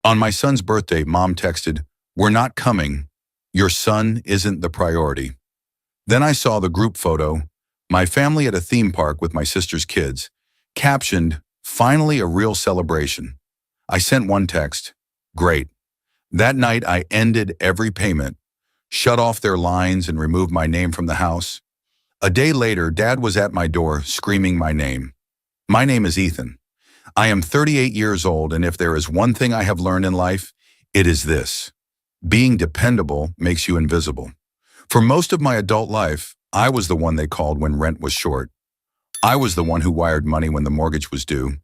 On my son's birthday, Mom texted, "We're not coming. Your son isn't the priority." Then I saw the group photo, my family at a theme park with my sister's kids, captioned, "Finally a real celebration." I sent one text, "Great." That night I ended every payment, shut off their lines and removed my name from the house. A day later, Dad was at my door screaming my name. My name is Ethan. I am 38 years old, and if there is one thing I have learned in life, it is this: being dependable makes you invisible. For most of my adult life, I was the one they called when rent was short. I was the one who wired money when the mortgage was due.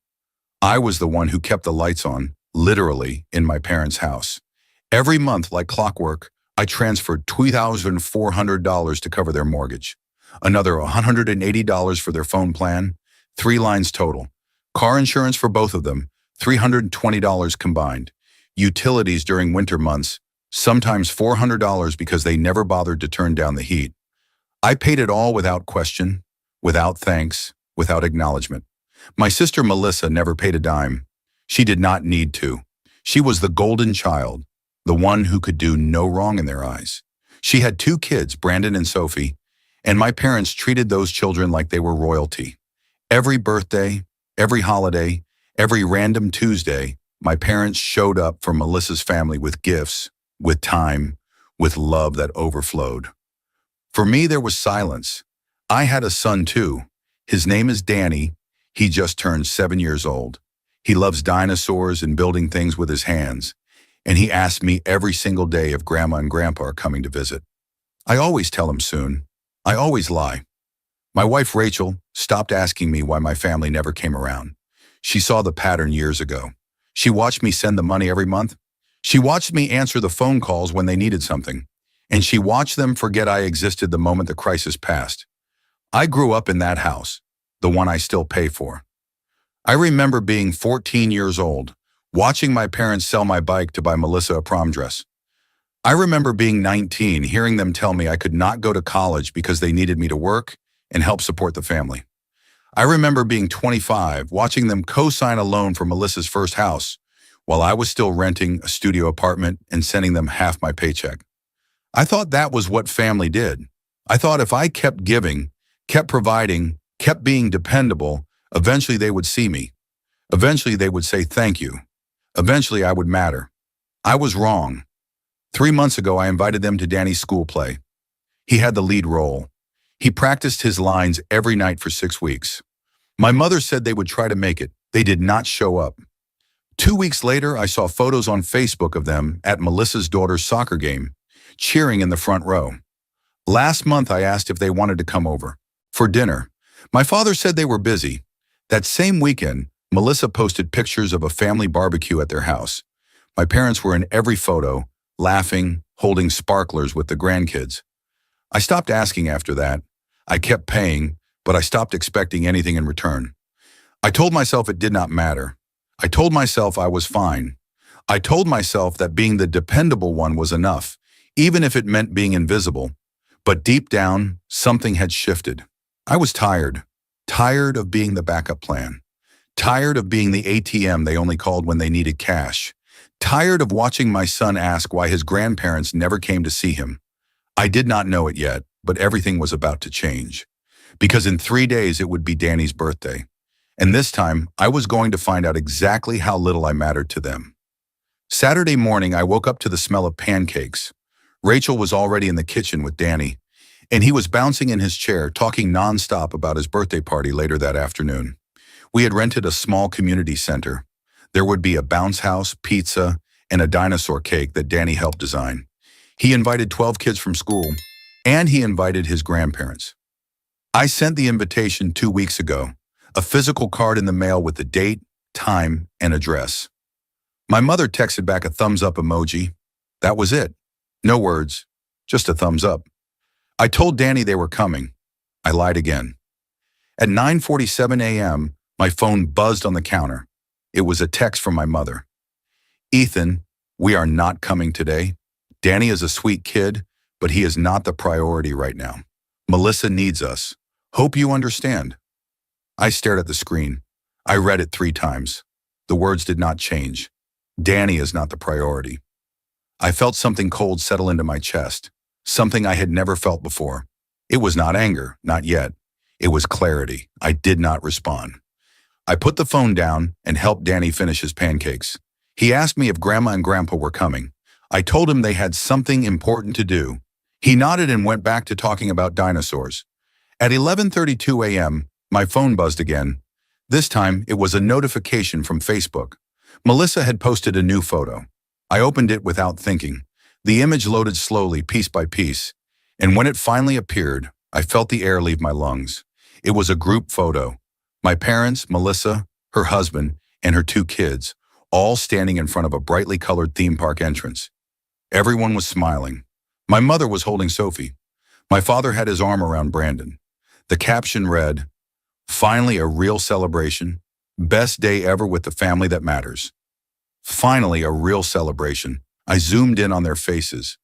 I was the one who kept the lights on, literally, in my parents' house. Every month, like clockwork, I transferred $2,400 to cover their mortgage, another $180 for their phone plan, 3 lines total. Car insurance for both of them, $320 combined. Utilities during winter months, sometimes $400 because they never bothered to turn down the heat. I paid it all without question, without thanks, without acknowledgement. My sister Melissa never paid a dime. She did not need to. She was the golden child, the one who could do no wrong in their eyes. She had 2 kids, Brandon and Sophie, and my parents treated those children like they were royalty. Every birthday, every holiday, every random Tuesday, my parents showed up for Melissa's family with gifts, with time, with love that overflowed. For me, there was silence. I had a son too. His name is Danny. He just turned 7 years old. He loves dinosaurs and building things with his hands. And he asks me every single day if Grandma and Grandpa are coming to visit. I always tell him soon. I always lie. My wife Rachel stopped asking me why my family never came around. She saw the pattern years ago. She watched me send the money every month. She watched me answer the phone calls when they needed something. And she watched them forget I existed the moment the crisis passed. I grew up in that house, the one I still pay for. I remember being 14 years old, watching my parents sell my bike to buy Melissa a prom dress. I remember being 19, hearing them tell me I could not go to college because they needed me to work and help support the family. I remember being 25, watching them co-sign a loan for Melissa's first house, while I was still renting a studio apartment and sending them half my paycheck. I thought that was what family did. I thought if I kept giving, kept providing, kept being dependable, eventually they would see me. Eventually they would say thank you. Eventually I would matter. I was wrong. 3 months ago, I invited them to Danny's school play. He had the lead role. He practiced his lines every night for 6 weeks. My mother said they would try to make it. They did not show up. 2 weeks later, I saw photos on Facebook of them at Melissa's daughter's soccer game, cheering in the front row. Last month, I asked if they wanted to come over for dinner. My father said they were busy. That same weekend, Melissa posted pictures of a family barbecue at their house. My parents were in every photo, laughing, holding sparklers with the grandkids. I stopped asking after that. I kept paying, but I stopped expecting anything in return. I told myself it did not matter. I told myself I was fine. I told myself that being the dependable one was enough, even if it meant being invisible. But deep down, something had shifted. I was tired of being the backup plan, tired of being the ATM they only called when they needed cash, tired of watching my son ask why his grandparents never came to see him. I did not know it yet, but everything was about to change. Because in 3 days it would be Danny's birthday. And this time, I was going to find out exactly how little I mattered to them. Saturday morning, I woke up to the smell of pancakes. Rachel was already in the kitchen with Danny, and he was bouncing in his chair, talking nonstop about his birthday party later that afternoon. We had rented a small community center. There would be a bounce house, pizza, and a dinosaur cake that Danny helped design. He invited 12 kids from school, and he invited his grandparents. I sent the invitation 2 weeks ago, a physical card in the mail with the date, time, and address. My mother texted back a thumbs up emoji. That was it. No words, just a thumbs up. I told Danny they were coming. I lied again. At 9:47 a.m., my phone buzzed on the counter. It was a text from my mother. "Ethan, we are not coming today. Danny is a sweet kid, but he is not the priority right now. Melissa needs us. Hope you understand." I stared at the screen. I read it 3 times. The words did not change. Danny is not the priority. I felt something cold settle into my chest, something I had never felt before. It was not anger, not yet. It was clarity. I did not respond. I put the phone down and helped Danny finish his pancakes. He asked me if Grandma and Grandpa were coming. I told him they had something important to do. He nodded and went back to talking about dinosaurs. At 11:32 a.m., my phone buzzed again. This time, it was a notification from Facebook. Melissa had posted a new photo. I opened it without thinking. The image loaded slowly, piece by piece, and when it finally appeared, I felt the air leave my lungs. It was a group photo. My parents, Melissa, her husband, and her 2 kids, all standing in front of a brightly colored theme park entrance. Everyone was smiling. My mother was holding Sophie. My father had his arm around Brandon. The caption read, "Finally a real celebration. Best day ever with the family that matters." Finally a real celebration. I zoomed in on their faces.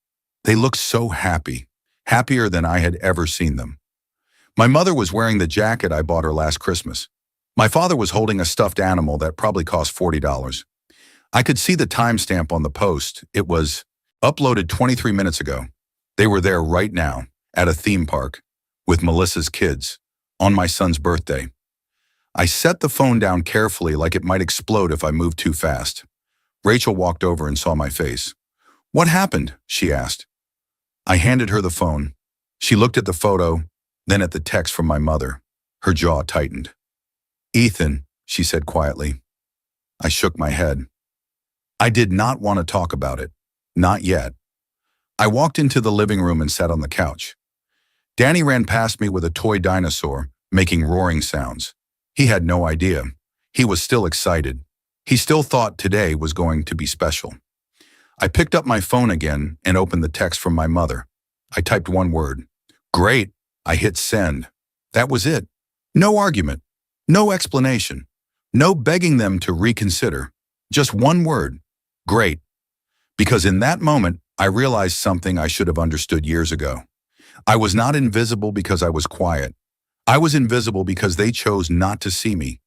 They looked so happy, happier than I had ever seen them. My mother was wearing the jacket I bought her last Christmas. My father was holding a stuffed animal that probably cost $40. I could see the timestamp on the post. It was uploaded 23 minutes ago. They were there right now, at a theme park, with Melissa's kids, on my son's birthday. I set the phone down carefully like it might explode if I moved too fast. Rachel walked over and saw my face. "What happened?" she asked. I handed her the phone. She looked at the photo, then at the text from my mother. Her jaw tightened. "Ethan," she said quietly. I shook my head. I did not want to talk about it. Not yet. I walked into the living room and sat on the couch. Danny ran past me with a toy dinosaur, making roaring sounds. He had no idea. He was still excited. He still thought today was going to be special. I picked up my phone again and opened the text from my mother. I typed one word. "Great." I hit send. That was it. No argument. No explanation. No begging them to reconsider. Just one word. Great. Because in that moment, I realized something I should have understood years ago. I was not invisible because I was quiet. I was invisible because they chose not to see me.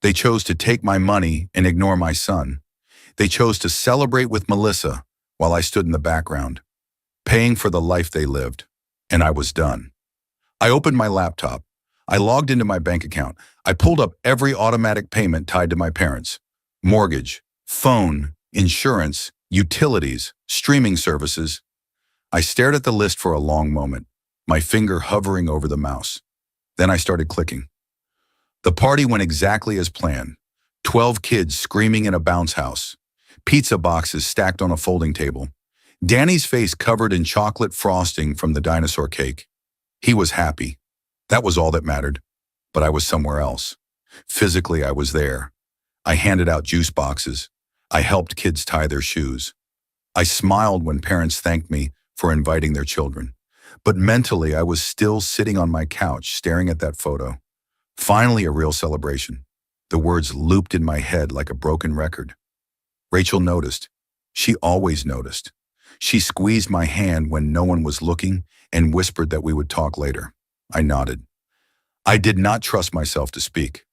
They chose to take my money and ignore my son. They chose to celebrate with Melissa while I stood in the background, paying for the life they lived. And I was done. I opened my laptop. I logged into my bank account. I pulled up every automatic payment tied to my parents. Mortgage, phone, insurance, utilities, streaming services. I stared at the list for a long moment, my finger hovering over the mouse. Then I started clicking. The party went exactly as planned. 12 kids screaming in a bounce house. Pizza boxes stacked on a folding table. Danny's face covered in chocolate frosting from the dinosaur cake. He was happy. That was all that mattered. But I was somewhere else. Physically, I was there. I handed out juice boxes. I helped kids tie their shoes. I smiled when parents thanked me for inviting their children. But mentally, I was still sitting on my couch staring at that photo. Finally, a real celebration. The words looped in my head like a broken record. Rachel noticed. She always noticed. She squeezed my hand when no one was looking and whispered that we would talk later. I nodded. I did not trust myself to speak.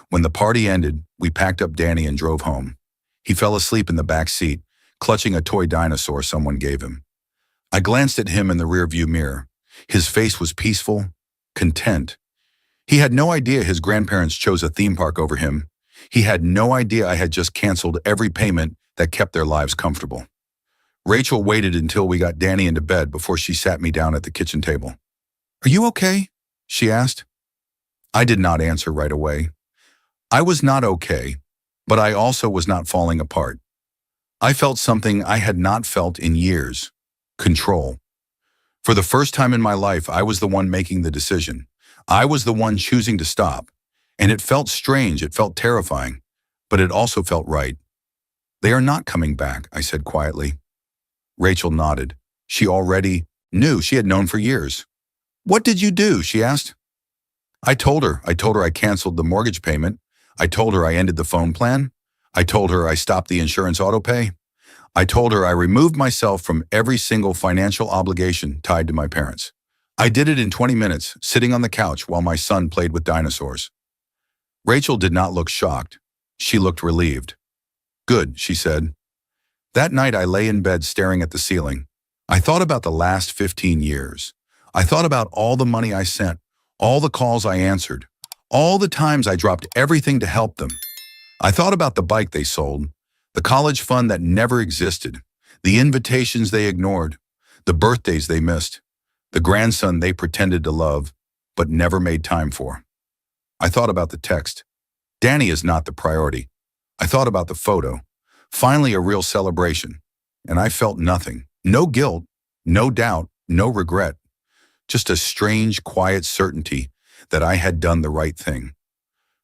When the party ended, we packed up Danny and drove home. He fell asleep in the back seat, clutching a toy dinosaur someone gave him. I glanced at him in the rearview mirror. His face was peaceful, content. He had no idea his grandparents chose a theme park over him. He had no idea I had just canceled every payment that kept their lives comfortable. Rachel waited until we got Danny into bed before she sat me down at the kitchen table. "Are you okay?" she asked. I did not answer right away. I was not okay, but I also was not falling apart. I felt something I had not felt in years. Control. For the first time in my life, I was the one making the decision. I was the one choosing to stop. And it felt strange, it felt terrifying, but it also felt right. "They are not coming back," I said quietly. Rachel nodded. She already knew. She had known for years. "What did you do?" she asked. I told her I canceled the mortgage payment. I told her I ended the phone plan. I told her I stopped the insurance autopay. I told her I removed myself from every single financial obligation tied to my parents. I did it in 20 minutes, sitting on the couch while my son played with dinosaurs. Rachel did not look shocked. She looked relieved. "Good," she said. That night I lay in bed staring at the ceiling. I thought about the last 15 years. I thought about all the money I sent, all the calls I answered, all the times I dropped everything to help them. I thought about the bike they sold, the college fund that never existed, the invitations they ignored, the birthdays they missed, the grandson they pretended to love, but never made time for. I thought about the text. Danny is not the priority. I thought about the photo. Finally a real celebration. And I felt nothing. No guilt, no doubt, no regret. Just a strange, quiet certainty that I had done the right thing.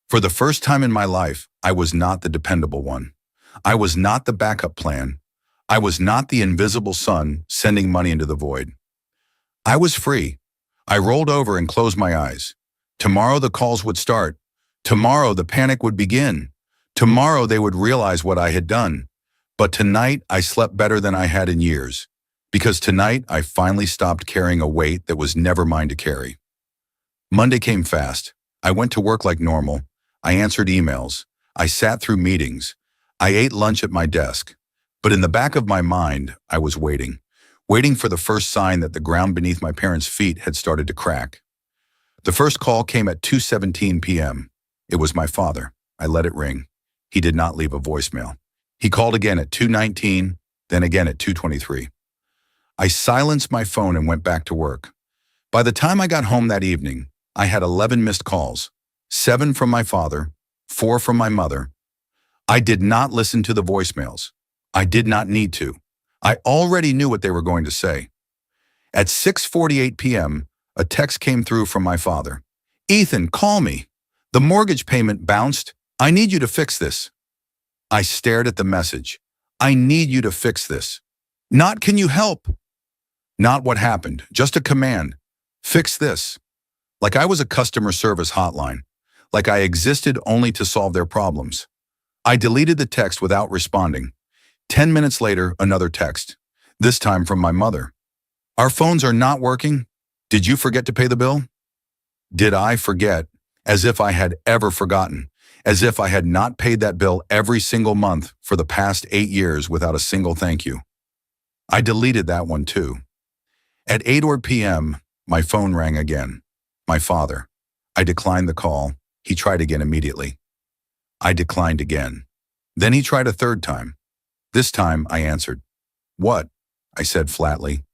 For the first time in my life, I was not the dependable one. I was not the backup plan. I was not the invisible son sending money into the void. I was free. I rolled over and closed my eyes. Tomorrow the calls would start. Tomorrow the panic would begin. Tomorrow they would realize what I had done. But tonight I slept better than I had in years. Because tonight I finally stopped carrying a weight that was never mine to carry. Monday came fast. I went to work like normal. I answered emails. I sat through meetings. I ate lunch at my desk. But in the back of my mind, I was waiting for the first sign that the ground beneath my parents' feet had started to crack. The first call came at 2:17 p.m. It was my father. I let it ring. He did not leave a voicemail. He called again at 2:19, then again at 2:23. I silenced my phone and went back to work. By the time I got home that evening, I had 11 missed calls, 7 from my father, 4 from my mother. I did not listen to the voicemails. I did not need to. I already knew what they were going to say. At 6:48 p.m., a text came through from my father. "Ethan, call me. The mortgage payment bounced. I need you to fix this." I stared at the message. I need you to fix this. Not can you help? Not what happened, just a command. Fix this. Like I was a customer service hotline. Like I existed only to solve their problems. I deleted the text without responding. 10 minutes later, another text. This time from my mother. "Our phones are not working. Did you forget to pay the bill?" Did I forget? As if I had ever forgotten. As if I had not paid that bill every single month for the past 8 years without a single thank you. I deleted that one too. At 8 p.m., my phone rang again. My father. I declined the call. He tried again immediately. I declined again. Then he tried a third time. This time I answered. "What?" I said flatly.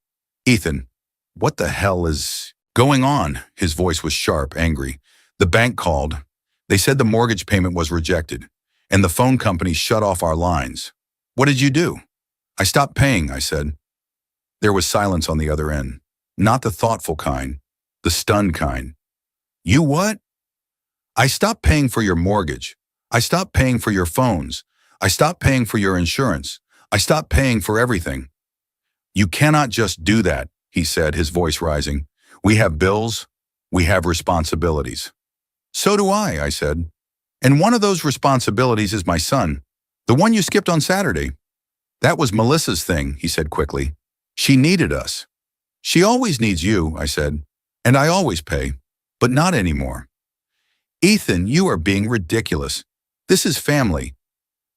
"Ethan, what the hell is going on?" His voice was sharp, angry. "The bank called. They said the mortgage payment was rejected, and the phone company shut off our lines. What did you do?" "I stopped paying," I said. There was silence on the other end. Not the thoughtful kind, the stunned kind. "You what?" "I stopped paying for your mortgage. I stopped paying for your phones. I stopped paying for your insurance. I stopped paying for everything." "You cannot just do that," he said, his voice rising. "We have bills. We have responsibilities." "So do I said. "And one of those responsibilities is my son, the one you skipped on Saturday." "That was Melissa's thing," he said quickly. "She needed us." "She always needs you," I said. "And I always pay, but not anymore." "Ethan, you are being ridiculous. This is family."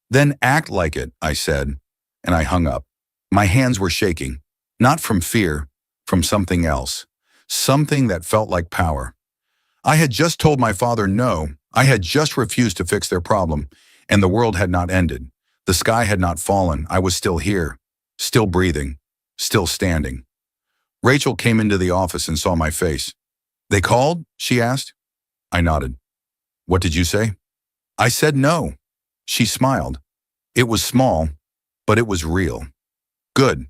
"Then act like it," I said, and I hung up. My hands were shaking, not from fear, from something else, something that felt like power. I had just told my father no. I had just refused to fix their problem, and the world had not ended. The sky had not fallen. I was still here, still breathing, still standing. Rachel came into the office and saw my face. "They called?" she asked. I nodded. "What did you say?" "I said no." She smiled. It was small, but it was real. "Good."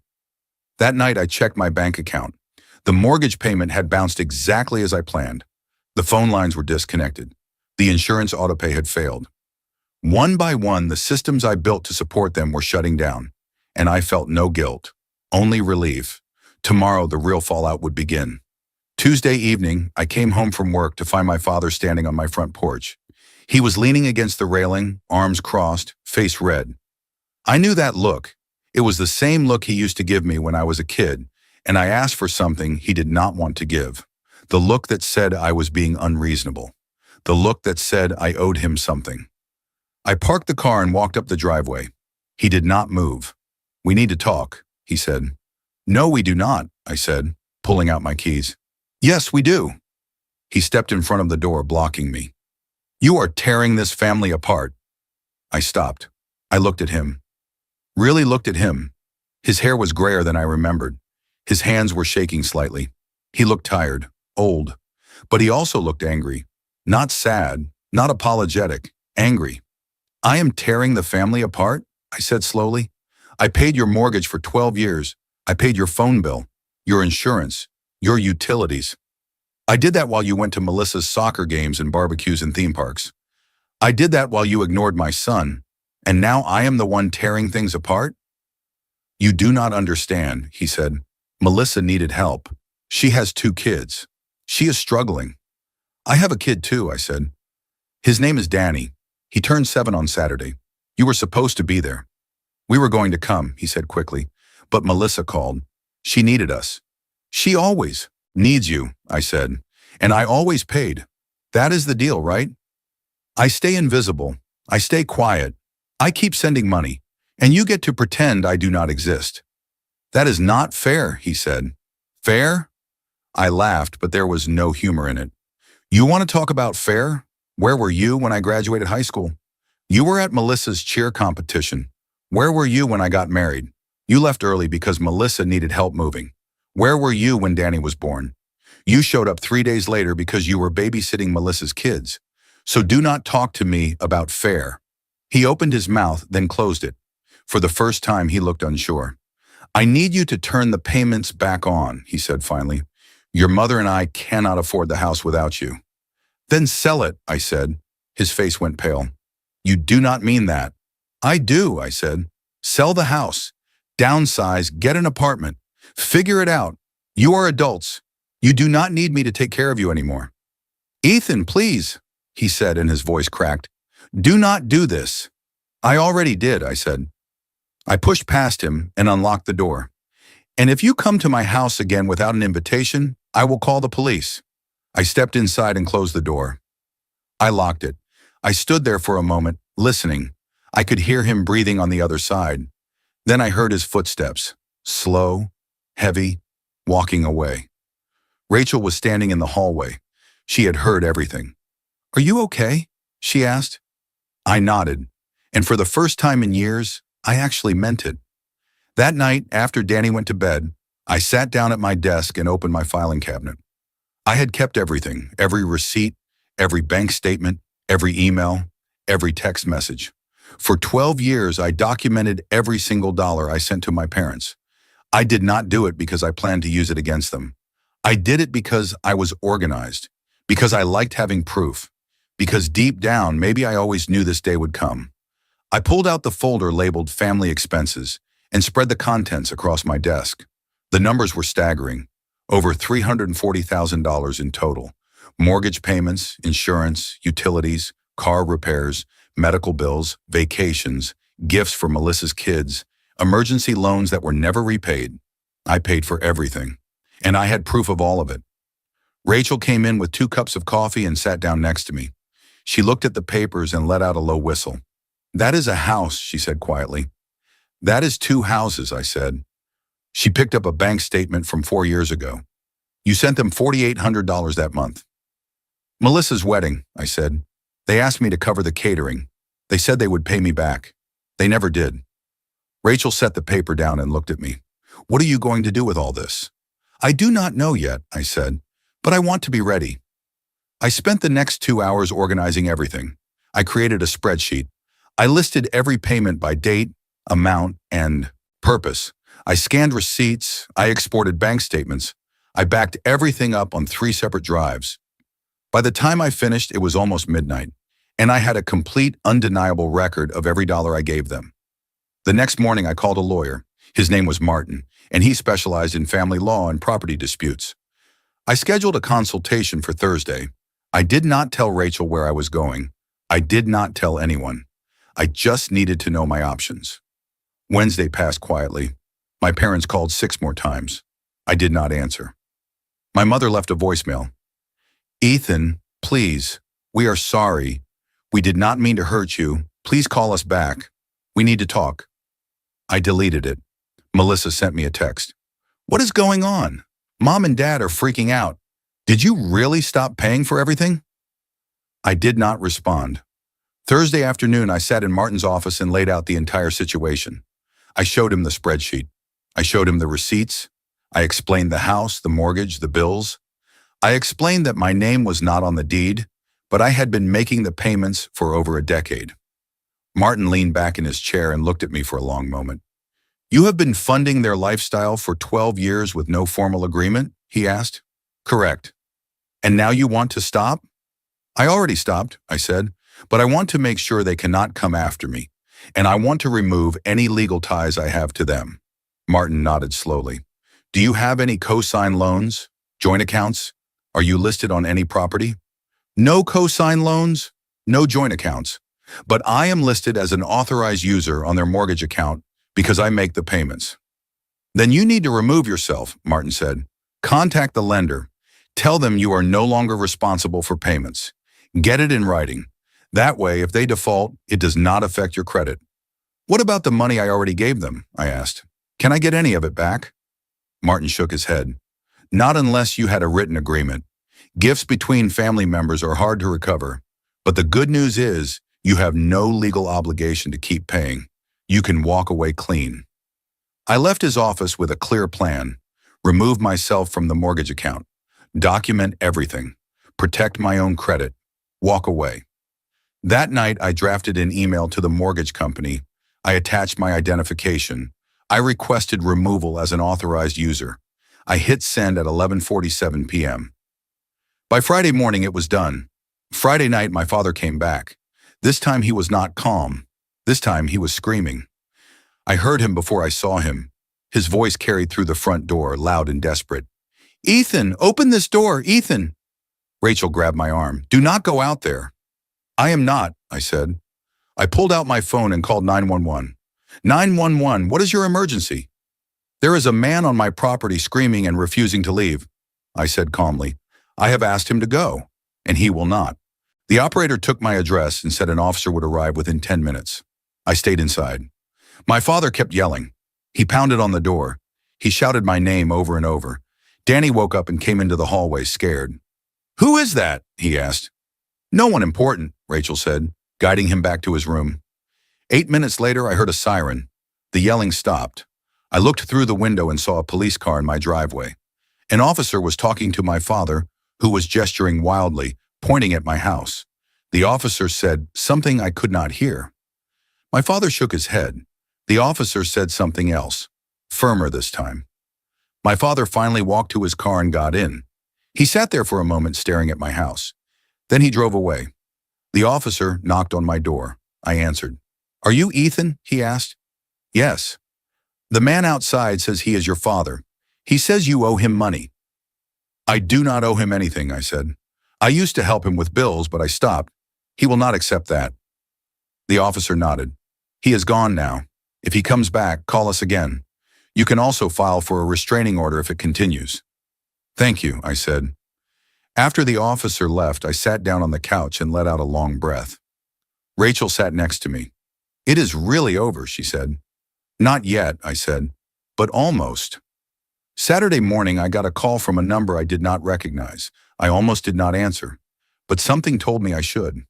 That night I checked my bank account. The mortgage payment had bounced exactly as I planned. The phone lines were disconnected. The insurance autopay had failed. One by one, the systems I built to support them were shutting down, and I felt no guilt, only relief. Tomorrow, the real fallout would begin. Tuesday evening, I came home from work to find my father standing on my front porch. He was leaning against the railing, arms crossed, face red. I knew that look. It was the same look he used to give me when I was a kid, and I asked for something he did not want to give. The look that said I was being unreasonable. The look that said I owed him something. I parked the car and walked up the driveway. He did not move. We need to talk, he said. No, we do not, I said, pulling out my keys. Yes, we do. He stepped in front of the door, blocking me. You are tearing this family apart. I stopped. I looked at him. Really looked at him. His hair was grayer than I remembered. His hands were shaking slightly. He looked tired, old, but he also looked angry. Not sad, not apologetic, angry. I am tearing the family apart, I said slowly. I paid your mortgage for 12 years. I paid your phone bill, your insurance, your utilities. I did that while you went to Melissa's soccer games and barbecues and theme parks. I did that while you ignored my son, and now I am the one tearing things apart? You do not understand, he said. Melissa needed help. She has 2 kids. She is struggling. I have a kid too, I said. His name is Danny. He turned 7 on Saturday. You were supposed to be there. We were going to come, he said quickly, but Melissa called. She needed us. She always needs you, I said, and I always paid. That is the deal, right? I stay invisible. I stay quiet. I keep sending money, and you get to pretend I do not exist. That is not fair, he said. Fair? I laughed, but there was no humor in it. You want to talk about fair? Where were you when I graduated high school? You were at Melissa's cheer competition. Where were you when I got married? You left early because Melissa needed help moving. Where were you when Danny was born? You showed up 3 days later because you were babysitting Melissa's kids. So do not talk to me about fair. He opened his mouth, then closed it. For the first time, he looked unsure. I need you to turn the payments back on, he said finally. Your mother and I cannot afford the house without you. Then sell it, I said. His face went pale. You do not mean that. I do, I said. Sell the house. Downsize, get an apartment. Figure it out. You are adults. You do not need me to take care of you anymore. Ethan, please, he said, and his voice cracked. Do not do this. I already did, I said. I pushed past him and unlocked the door. And if you come to my house again without an invitation, I will call the police. I stepped inside and closed the door. I locked it. I stood there for a moment, listening. I could hear him breathing on the other side. Then I heard his footsteps, slow, heavy, walking away. Rachel was standing in the hallway. She had heard everything. Are you okay? She asked. I nodded, and for the first time in years, I actually meant it. That night, after Danny went to bed, I sat down at my desk and opened my filing cabinet. I had kept everything, every receipt, every bank statement, every email, every text message. For 12 years, I documented every single dollar I sent to my parents. I did not do it because I planned to use it against them. I did it because I was organized, because I liked having proof, because deep down, maybe I always knew this day would come. I pulled out the folder labeled Family Expenses and spread the contents across my desk. The numbers were staggering, over $340,000 in total. Mortgage payments, insurance, utilities, car repairs, medical bills, vacations, gifts for Melissa's kids, emergency loans that were never repaid. I paid for everything, and I had proof of all of it. Rachel came in with 2 cups of coffee and sat down next to me. She looked at the papers and let out a low whistle. That is a house, she said quietly. That is 2 houses, I said. She picked up a bank statement from 4 years ago. You sent them $4,800 that month. Melissa's wedding, I said. They asked me to cover the catering. They said they would pay me back. They never did. Rachel set the paper down and looked at me. What are you going to do with all this? I do not know yet, I said, but I want to be ready. I spent the next 2 hours organizing everything. I created a spreadsheet. I listed every payment by date, amount, and purpose. I scanned receipts. I exported bank statements. I backed everything up on 3 separate drives. By the time I finished, it was almost midnight, and I had a complete, undeniable record of every dollar I gave them. The next morning, I called a lawyer. His name was Martin, and he specialized in family law and property disputes. I scheduled a consultation for Thursday. I did not tell Rachel where I was going. I did not tell anyone. I just needed to know my options. Wednesday passed quietly. My parents called 6 more times. I did not answer. My mother left a voicemail. Ethan, please, we are sorry. We did not mean to hurt you. Please call us back. We need to talk. I deleted it. Melissa sent me a text. What is going on? Mom and Dad are freaking out. Did you really stop paying for everything? I did not respond. Thursday afternoon, I sat in Martin's office and laid out the entire situation. I showed him the spreadsheet. I showed him the receipts. I explained the house, the mortgage, the bills. I explained that my name was not on the deed, but I had been making the payments for over a decade. Martin leaned back in his chair and looked at me for a long moment. You have been funding their lifestyle for 12 years with no formal agreement? He asked. Correct. And now you want to stop? I already stopped, I said, but I want to make sure they cannot come after me, and I want to remove any legal ties I have to them. Martin nodded slowly. Do you have any co-sign loans? Joint accounts? Are you listed on any property? No co-sign loans, no joint accounts, but I am listed as an authorized user on their mortgage account because I make the payments. Then you need to remove yourself, Martin said. Contact the lender. Tell them you are no longer responsible for payments. Get it in writing. That way, if they default, it does not affect your credit. What about the money I already gave them? I asked. Can I get any of it back? Martin shook his head. Not unless you had a written agreement. Gifts between family members are hard to recover. But the good news is, you have no legal obligation to keep paying. You can walk away clean. I left his office with a clear plan. Remove myself from the mortgage account. Document everything. Protect my own credit. Walk away. That night, I drafted an email to the mortgage company. I attached my identification. I requested removal as an authorized user. I hit send at 11:47 p.m. By Friday morning, it was done. Friday night, my father came back. This time, he was not calm. This time, he was screaming. I heard him before I saw him. His voice carried through the front door, loud and desperate. Ethan, open this door, Ethan. Rachel grabbed my arm. Do not go out there. I am not, I said. I pulled out my phone and called 911. 911, what is your emergency? There is a man on my property screaming and refusing to leave, I said calmly. I have asked him to go, and he will not. The operator took my address and said an officer would arrive within 10 minutes. I stayed inside. My father kept yelling. He pounded on the door. He shouted my name over and over. Danny woke up and came into the hallway scared. Who is that? He asked. No one important, Rachel said, guiding him back to his room. 8 minutes later, I heard a siren. The yelling stopped. I looked through the window and saw a police car in my driveway. An officer was talking to my father, who was gesturing wildly, pointing at my house. The officer said something I could not hear. My father shook his head. The officer said something else, firmer this time. My father finally walked to his car and got in. He sat there for a moment staring at my house. Then he drove away. The officer knocked on my door. I answered. Are you Ethan? He asked. Yes. The man outside says he is your father. He says you owe him money. I do not owe him anything, I said. I used to help him with bills, but I stopped. He will not accept that. The officer nodded. He is gone now. If he comes back, call us again. You can also file for a restraining order if it continues. Thank you, I said. After the officer left, I sat down on the couch and let out a long breath. Rachel sat next to me. It is really over, she said. Not yet, I said, but almost. Saturday morning, I got a call from a number I did not recognize. I almost did not answer, but something told me I should.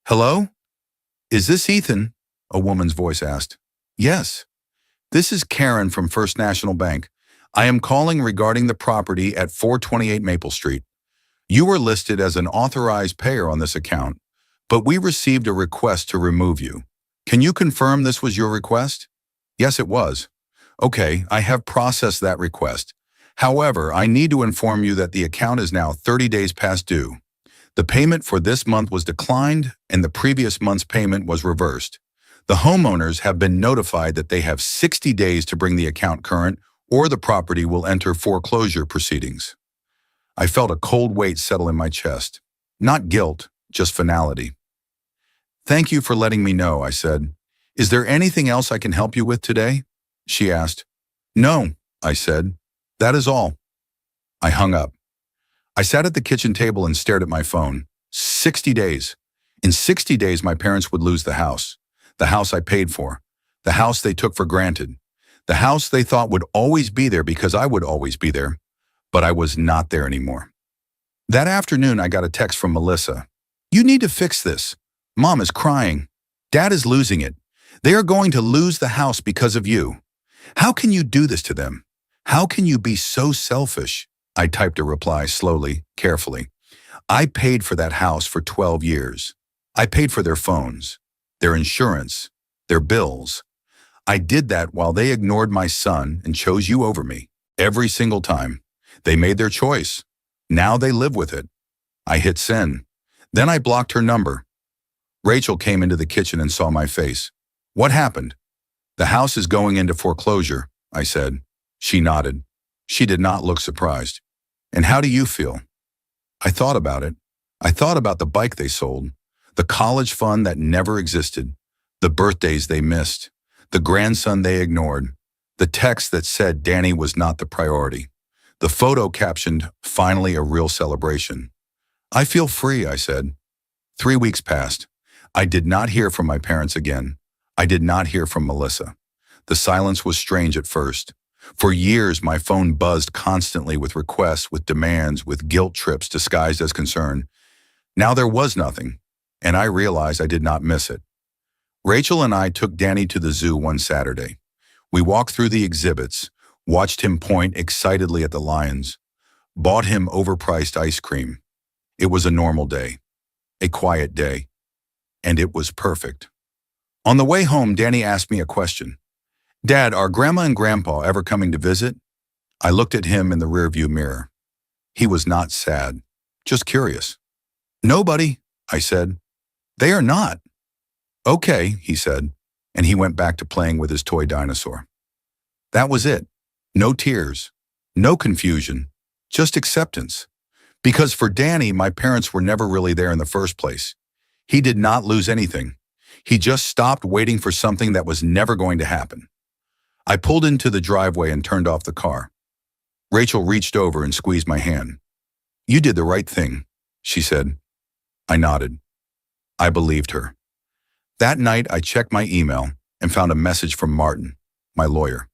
Hello? Is this Ethan? A woman's voice asked. Yes. This is Karen from First National Bank. I am calling regarding the property at 428 Maple Street. You were listed as an authorized payer on this account, but we received a request to remove you. Can you confirm this was your request? Yes, it was. Okay, I have processed that request. However, I need to inform you that the account is now 30 days past due. The payment for this month was declined and the previous month's payment was reversed. The homeowners have been notified that they have 60 days to bring the account current or the property will enter foreclosure proceedings. I felt a cold weight settle in my chest. Not guilt, just finality. Thank you for letting me know, I said. Is there anything else I can help you with today? She asked. No, I said. That is all. I hung up. I sat at the kitchen table and stared at my phone. 60 days. In 60 days, my parents would lose the house I paid for, the house they took for granted. The house they thought would always be there because I would always be there, but I was not there anymore. That afternoon, I got a text from Melissa. "You need to fix this. Mom is crying. Dad is losing it. They are going to lose the house because of you. How can you do this to them? How can you be so selfish?" I typed a reply slowly, carefully. I paid for that house for 12 years. I paid for their phones, their insurance, their bills. I did that while they ignored my son and chose you over me. Every single time. They made their choice. Now they live with it. I hit send. Then I blocked her number. Rachel came into the kitchen and saw my face. "What happened?" "The house is going into foreclosure," I said. She nodded. She did not look surprised. "And how do you feel?" I thought about it. I thought about the bike they sold, the college fund that never existed, the birthdays they missed, the grandson they ignored, the text that said Danny was not the priority, the photo captioned, "Finally a real celebration." "I feel free," I said. 3 weeks passed. I did not hear from my parents again. I did not hear from Melissa. The silence was strange at first. For years, my phone buzzed constantly with requests, with demands, with guilt trips disguised as concern. Now there was nothing, and I realized I did not miss it. Rachel and I took Danny to the zoo one Saturday. We walked through the exhibits, watched him point excitedly at the lions, bought him overpriced ice cream. It was a normal day, a quiet day, and it was perfect. On the way home, Danny asked me a question. "Dad, are Grandma and Grandpa ever coming to visit?" I looked at him in the rearview mirror. He was not sad, just curious. "Nobody," I said. "They are not." "Okay," he said, and he went back to playing with his toy dinosaur. That was it. No tears, no confusion, just acceptance. Because for Danny, my parents were never really there in the first place. He did not lose anything. He just stopped waiting for something that was never going to happen. I pulled into the driveway and turned off the car. Rachel reached over and squeezed my hand. "You did the right thing," she said. I nodded. I believed her. That night, I checked my email and found a message from Martin, my lawyer.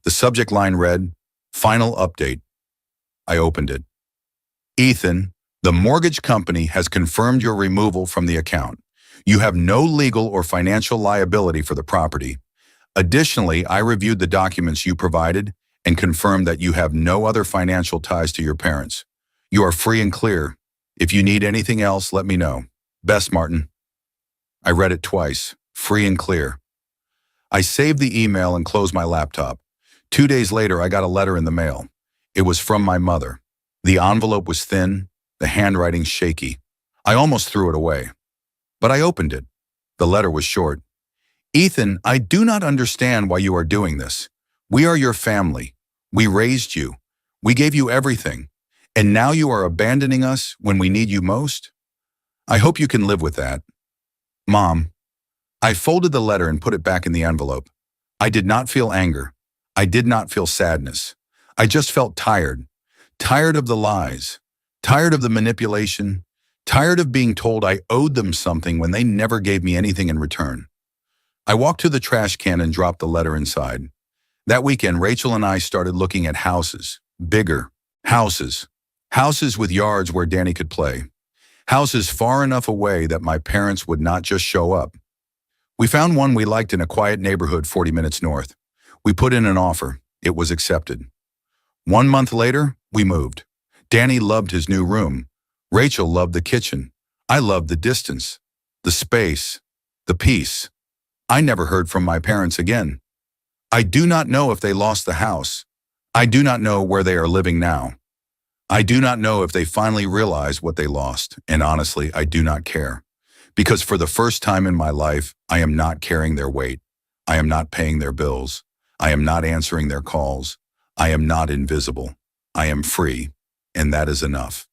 The subject line read, "Final update." I opened it. "Ethan, the mortgage company has confirmed your removal from the account. You have no legal or financial liability for the property. Additionally, I reviewed the documents you provided and confirmed that you have no other financial ties to your parents. You are free and clear. If you need anything else, let me know. Best, Martin." I read it twice, free and clear. I saved the email and closed my laptop. 2 days later, I got a letter in the mail. It was from my mother. The envelope was thin, the handwriting shaky. I almost threw it away. But I opened it. The letter was short. "Ethan, I do not understand why you are doing this. We are your family. We raised you. We gave you everything. And now you are abandoning us when we need you most? I hope you can live with that. Mom." I folded the letter and put it back in the envelope. I did not feel anger. I did not feel sadness. I just felt tired. Tired of the lies. Tired of the manipulation. Tired of being told I owed them something when they never gave me anything in return. I walked to the trash can and dropped the letter inside. That weekend, Rachel and I started looking at houses. Bigger houses. Houses with yards where Danny could play. Houses far enough away that my parents would not just show up. We found one we liked in a quiet neighborhood 40 minutes north. We put in an offer. It was accepted. 1 month later, we moved. Danny loved his new room. Rachel loved the kitchen. I loved the distance, the space, the peace. I never heard from my parents again. I do not know if they lost the house. I do not know where they are living now. I do not know if they finally realized what they lost, and honestly, I do not care. Because for the first time in my life, I am not carrying their weight. I am not paying their bills. I am not answering their calls. I am not invisible. I am free, and that is enough.